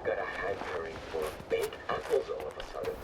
I've got a hankering for baked apples all of a sudden.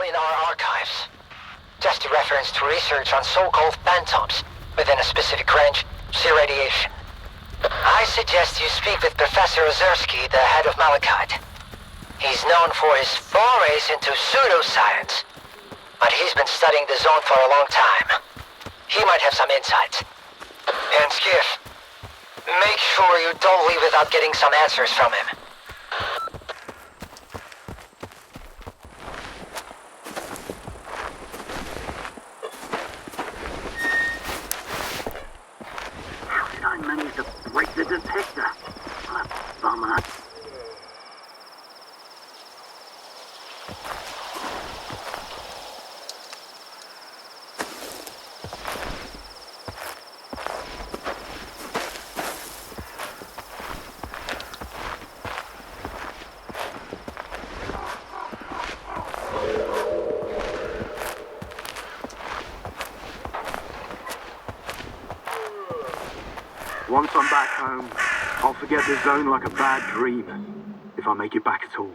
In our archives. Just a reference to research on so-called phantoms within a specific range, see radiation. I suggest you speak with Professor Ozersky, the head of Malachite. He's known for his forays into pseudoscience, but he's been studying the zone for a long time. He might have some insights. And Skif, make sure you don't leave without getting some answers from him. Richter. What a bummer. Once I'm back home, I'll forget the zone like a bad dream, if I make it back at all.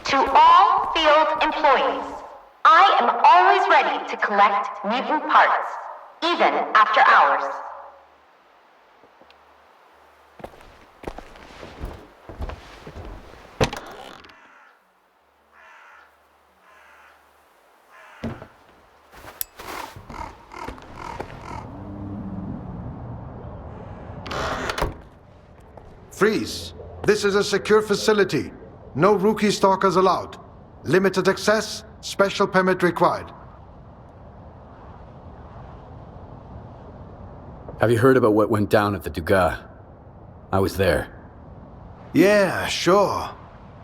To all field employees, I am always ready to collect mutant parts, even after hours. Freeze! This is a secure facility. No rookie stalkers allowed. Limited access, special permit required. Have you heard about what went down at the Duga? I was there. Yeah, sure.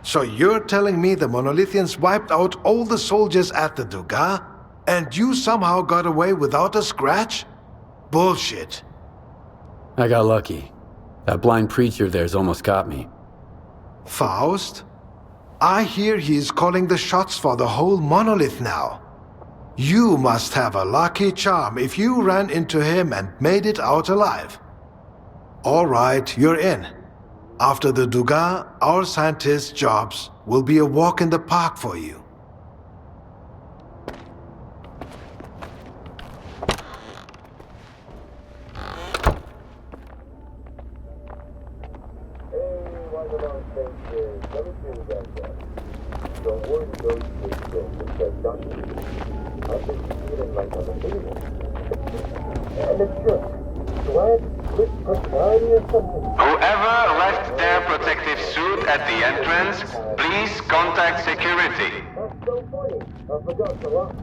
So you're telling me the Monolithians wiped out all the soldiers at the Duga, and you somehow got away without a scratch? Bullshit. I got lucky. That blind preacher there's almost got me. Faust? I hear he's calling the shots for the whole monolith now. You must have a lucky charm if you ran into him and made it out alive. All right, you're in. After the Duga, our scientists' jobs will be a walk in the park for you. Whoever left their protective suit at the entrance, please contact security. That's so funny. I forgot to lock.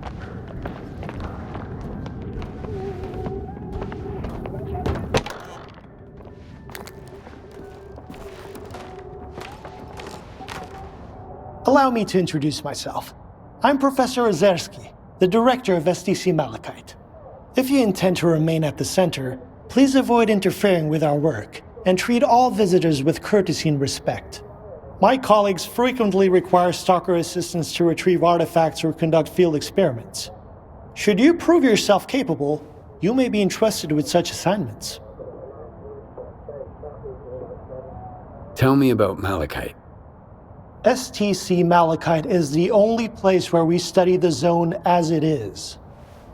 Allow me to introduce myself. I'm Professor Ozersky, the director of STC Malachite. If you intend to remain at the center, please avoid interfering with our work and treat all visitors with courtesy and respect. My colleagues frequently require stalker assistance to retrieve artifacts or conduct field experiments. Should you prove yourself capable, you may be entrusted with such assignments. Tell me about Malachite. STC Malachite is the only place where we study the zone as it is.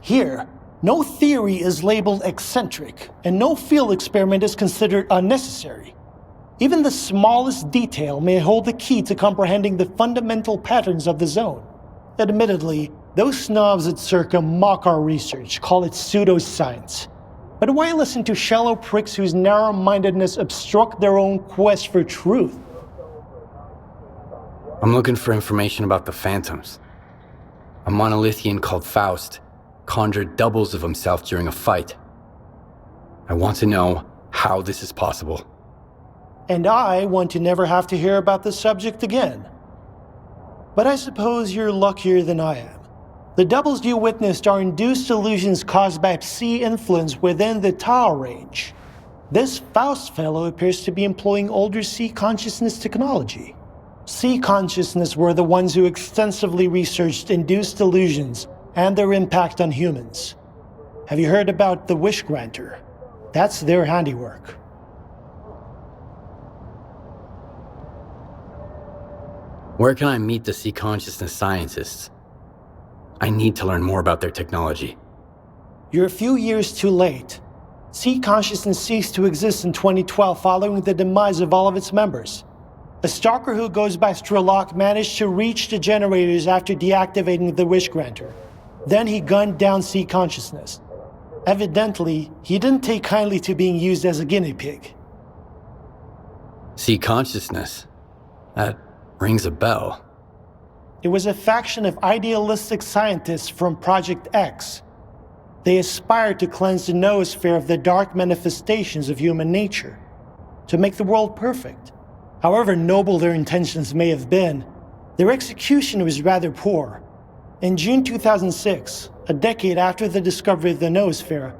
Here, no theory is labeled eccentric, and no field experiment is considered unnecessary. Even the smallest detail may hold the key to comprehending the fundamental patterns of the zone. Admittedly, those snobs at Circa mock our research, call it pseudoscience. But why listen to shallow pricks whose narrow-mindedness obstruct their own quest for truth? I'm looking for information about the Phantoms. A Monolithian called Faust conjured doubles of himself during a fight. I want to know how this is possible. And I want to never have to hear about the subject again. But I suppose you're luckier than I am. The doubles you witnessed are induced illusions caused by Psi influence within the Tau range. This Faust fellow appears to be employing older Psi consciousness technology. Psi consciousness were the ones who extensively researched induced illusions and their impact on humans. Have you heard about the Wish Granter? That's their handiwork. Where can I meet the Psi consciousness scientists? I need to learn more about their technology. You're a few years too late. Psi consciousness ceased to exist in 2012 following the demise of all of its members. A stalker who goes by Strelok managed to reach the generators after deactivating the Wish Granter. Then he gunned down Psi consciousness. Evidently, he didn't take kindly to being used as a guinea pig. Psi consciousness? That rings a bell. It was a faction of idealistic scientists from Project X. They aspired to cleanse the noosphere of the dark manifestations of human nature, to make the world perfect. However noble their intentions may have been, their execution was rather poor. In June 2006, a decade after the discovery of the noosphere,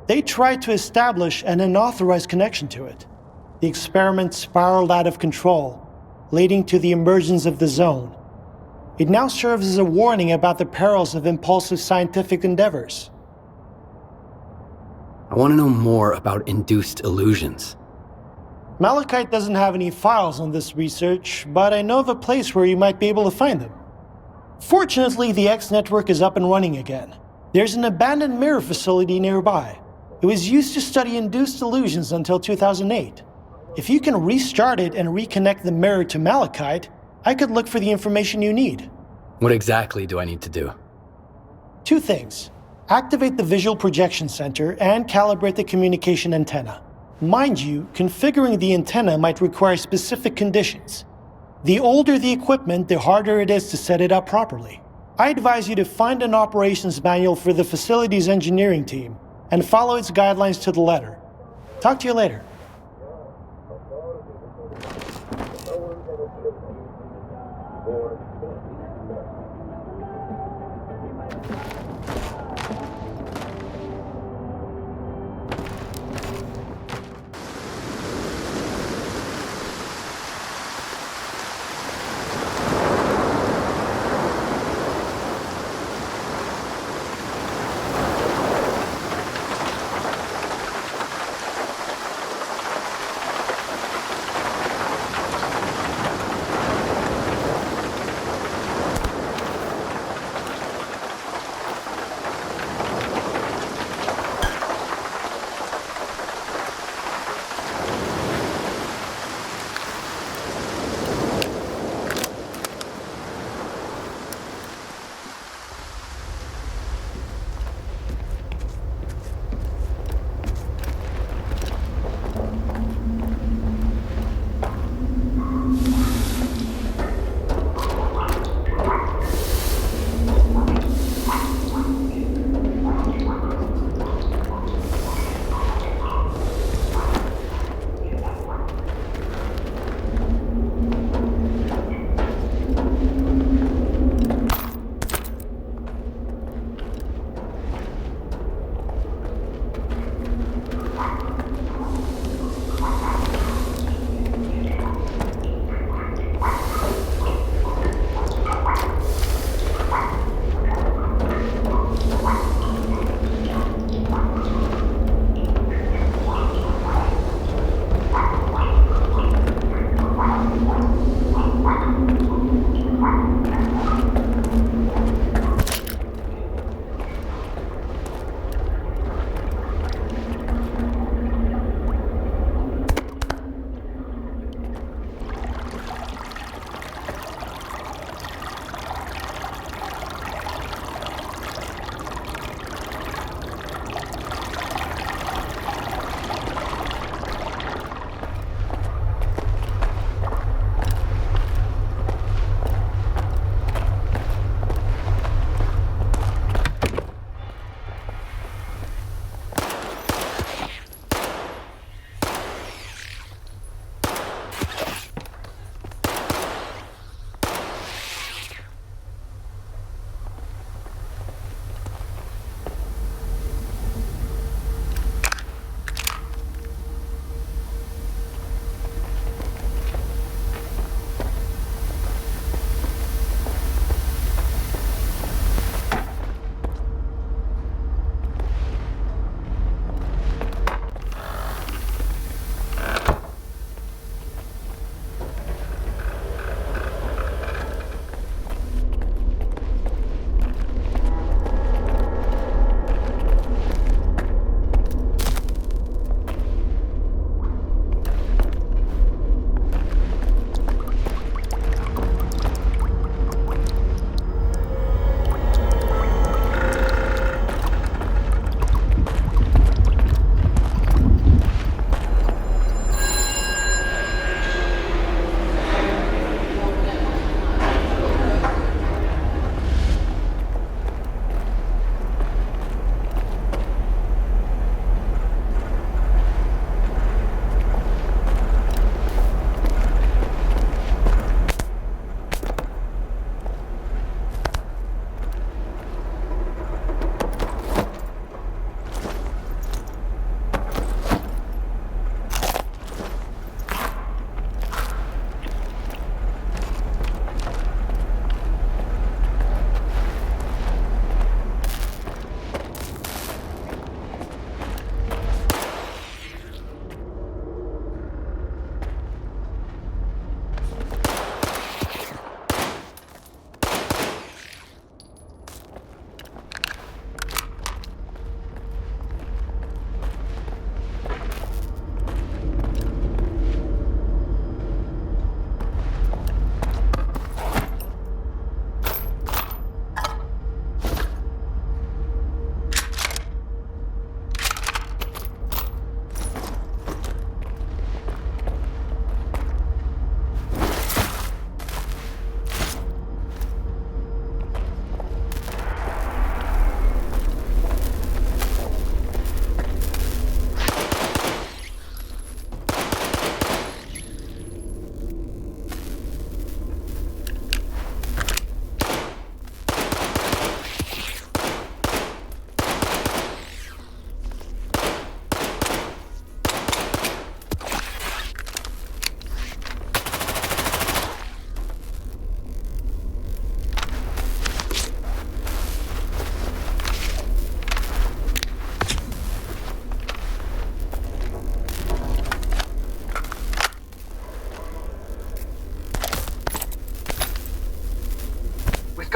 they tried to establish an unauthorized connection to it. The experiment spiraled out of control, leading to the emergence of the zone. It now serves as a warning about the perils of impulsive scientific endeavors. I want to know more about induced illusions. Malachite doesn't have any files on this research, but I know of a place where you might be able to find them. Fortunately, the X network is up and running again. There's an abandoned mirror facility nearby. It was used to study induced illusions until 2008. If you can restart it and reconnect the mirror to Malachite, I could look for the information you need. What exactly do I need to do? 2 things. Activate the visual projection center and calibrate the communication antenna. Mind you, configuring the antenna might require specific conditions. The older the equipment, the harder it is to set it up properly. I advise you to find an operations manual for the facility's engineering team and follow its guidelines to the letter. Talk to you later.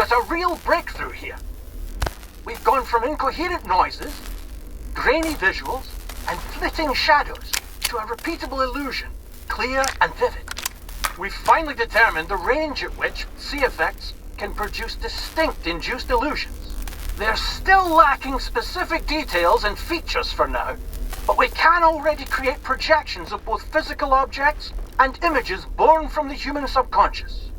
got a real breakthrough here. We've gone from incoherent noises, grainy visuals, and flitting shadows to a repeatable illusion, clear and vivid. We've finally determined the range at which C effects can produce distinct induced illusions. They're still lacking specific details and features for now, but we can already create projections of both physical objects and images born from the human subconscious.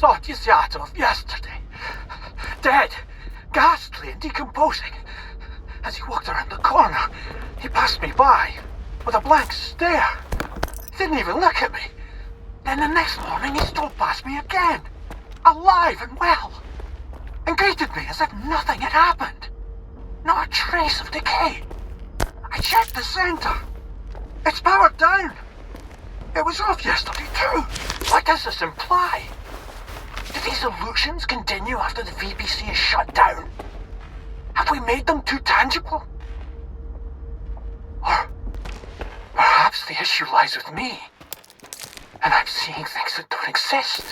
saw Tiziato yesterday. Dead, ghastly and decomposing. As he walked around the corner, he passed me by with a blank stare. He didn't even look at me. Then the next morning he strolled past me again, alive and well, and greeted me as if nothing had happened. Not a trace of decay. I checked the center. It's powered down. It was off yesterday too. What does this imply? Do these illusions continue after the VPC is shut down? Have we made them too tangible? Or perhaps the issue lies with me, and I'm seeing things that don't exist.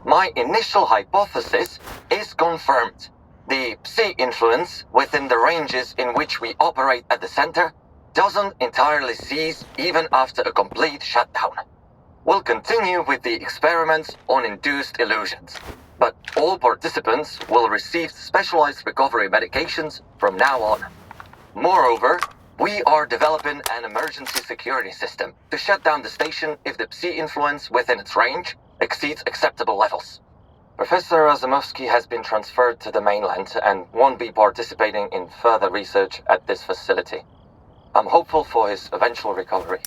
My initial hypothesis is confirmed. The Psi influence within the ranges in which we operate at the center doesn't entirely cease even after a complete shutdown. We'll continue with the experiments on induced illusions, but all participants will receive specialized recovery medications from now on. Moreover, we are developing an emergency security system to shut down the station if the Psi influence within its range exceeds acceptable levels. Professor Ozersky has been transferred to the mainland and won't be participating in further research at this facility. I'm hopeful for his eventual recovery.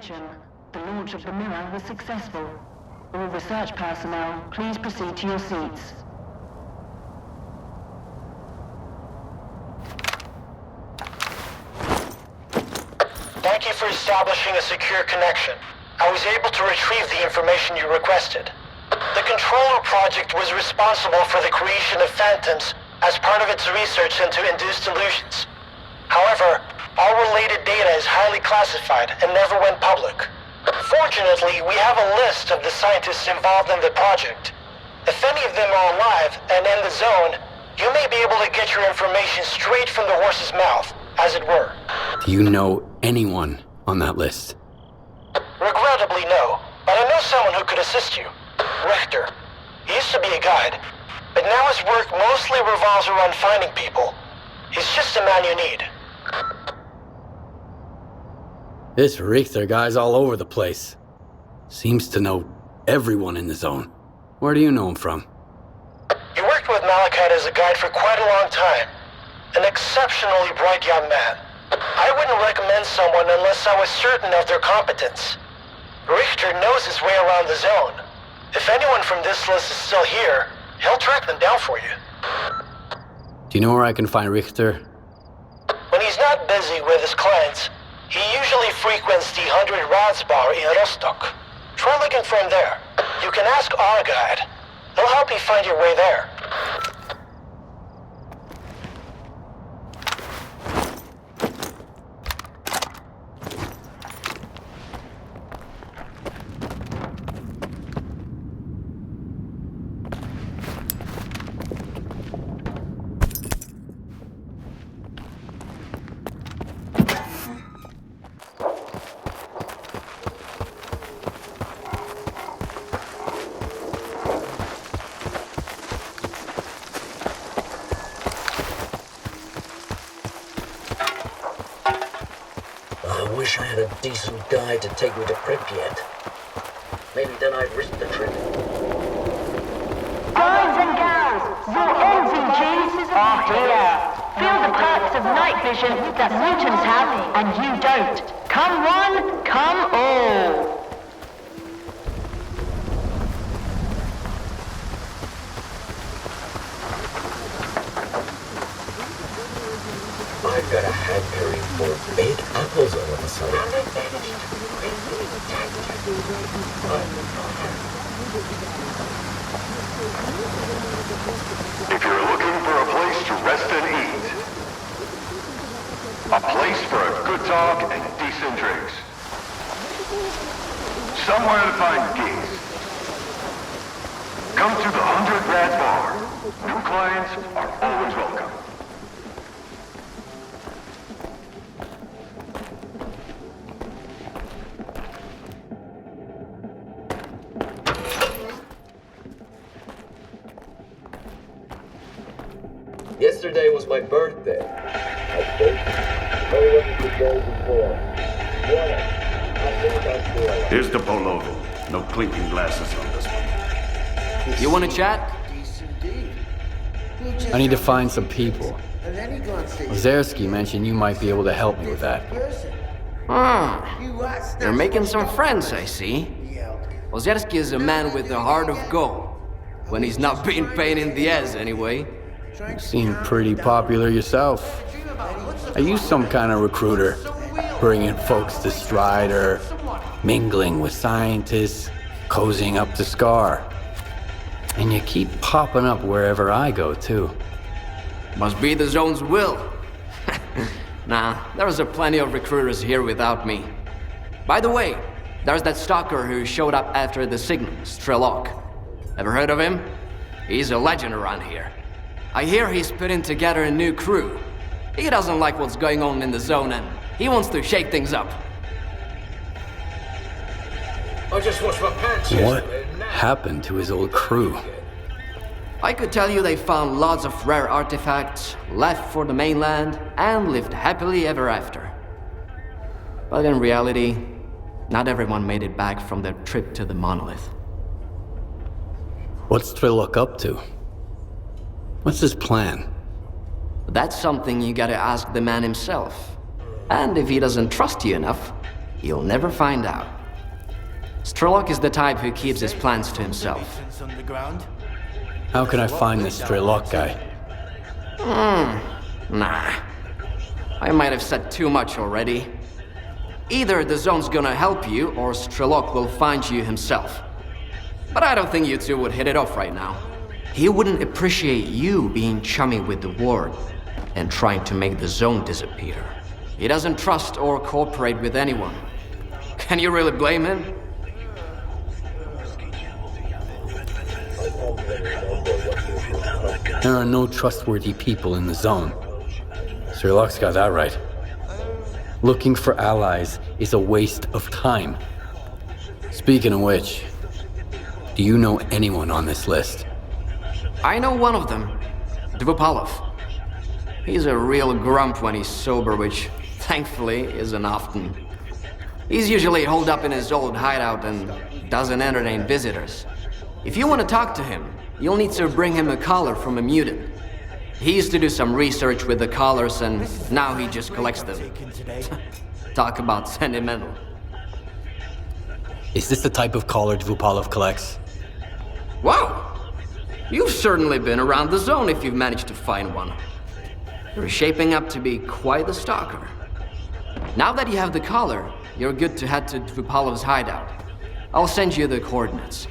Attention. The launch of the mirror was successful. All research personnel, please proceed to your seats. Thank you for establishing a secure connection. I was able to retrieve the information you requested. The Controller Project was responsible for the creation of phantoms as part of its research into induced illusions. However, all related data is highly classified and never went public. Fortunately, we have a list of the scientists involved in the project. If any of them are alive and in the zone, you may be able to get your information straight from the horse's mouth, as it were. Do you know anyone on that list? Regrettably, no. But I know someone who could assist you. Richter. He used to be a guide, but now his work mostly revolves around finding people. He's just a man you need. This Richter guy's all over the place. Seems to know everyone in the zone. Where do you know him from? He worked with Malachite as a guide for quite a long time. An exceptionally bright young man. I wouldn't recommend someone unless I was certain of their competence. Richter knows his way around the zone. If anyone from this list is still here, he'll track them down for you. Do you know where I can find Richter? When he's not busy with his clients, he usually frequents the 100 Rads bar in Rostock. Try looking for him there. You can ask our guide. He'll help you find your way there. I wish I had a decent guide to take me to Pripyat. Maybe then I'd risk the trip. Guys and gals, the NVGs are here. Feel the perks of night vision that mutants have and you don't. Come one, come all. I've got a hankering for big apples all of a sudden. If you're looking for a place to rest and eat, a place for a good talk and decent drinks, somewhere to find gigs, come to the 100 Rad Bar. New clients are always welcome. Yesterday was my birthday. I think no one could go before. Here's the pullover. No clinking glasses on this one. You want to chat? I need to find some people. Ozersky mentioned you might be able to help me with that. You're making some friends, I see. Ozersky is a man with a heart of gold. When he's not being pain in the ass, anyway. You seem pretty popular yourself. Are you some kind of recruiter? Bringing folks to Strider, mingling with scientists, cozying up to Scar. And you keep popping up wherever I go, too. Must be the zone's will. Nah, there's a plenty of recruiters here without me. By the way, there's that stalker who showed up after the signal, Strelok. Ever heard of him? He's a legend around here. I hear he's putting together a new crew. He doesn't like what's going on in the zone and he wants to shake things up. I just washed my pants What happened to his old crew? I could tell you they found lots of rare artifacts, left for the mainland, and lived happily ever after. But in reality, not everyone made it back from their trip to the monolith. What's Strelok up to? What's his plan? That's something you gotta ask the man himself. And if he doesn't trust you enough, You'll never find out. Strelok is the type who keeps his plans to himself. How can I find this Strelok guy? Nah. I might have said too much already. Either the zone's gonna help you, or Strelok will find you himself. But I don't think you two would hit it off right now. He wouldn't appreciate you being chummy with the ward and trying to make the zone disappear. He doesn't trust or cooperate with anyone. Can you really blame him? There are no trustworthy people in the zone. Strelok's got that right. Looking for allies is a waste of time. Speaking of which, do you know anyone on this list? I know one of them, Dvupalov. He's a real grump when he's sober, which, thankfully, isn't often. He's usually holed up in his old hideout and doesn't entertain visitors. If you want to talk to him, you'll need to bring him a collar from a mutant. He used to do some research with the collars, and now he just collects them. Talk about sentimental. Is this the type of collar Dvupalov collects? Wow! You've certainly been around the zone if you've managed to find one. You're shaping up to be quite the stalker. Now that you have the collar, you're good to head to Dvupalov's hideout. I'll send you the coordinates.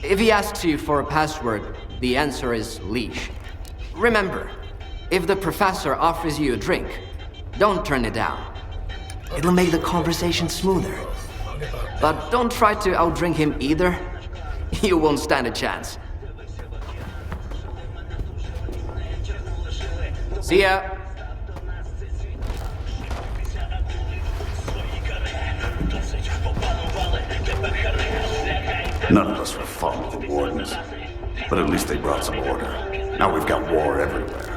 If he asks you for a password, the answer is leash. Remember, if the professor offers you a drink, don't turn it down. It'll make the conversation smoother. But don't try to outdrink him either. You won't stand a chance. See ya. None of us will follow the wardens, but at least they brought some order. Now we've got war everywhere.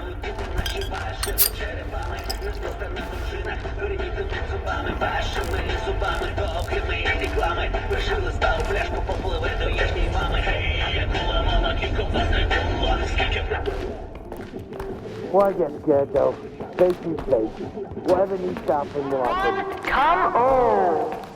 Why get scared though? Face is face. Whatever needs stopping will happen. Come on!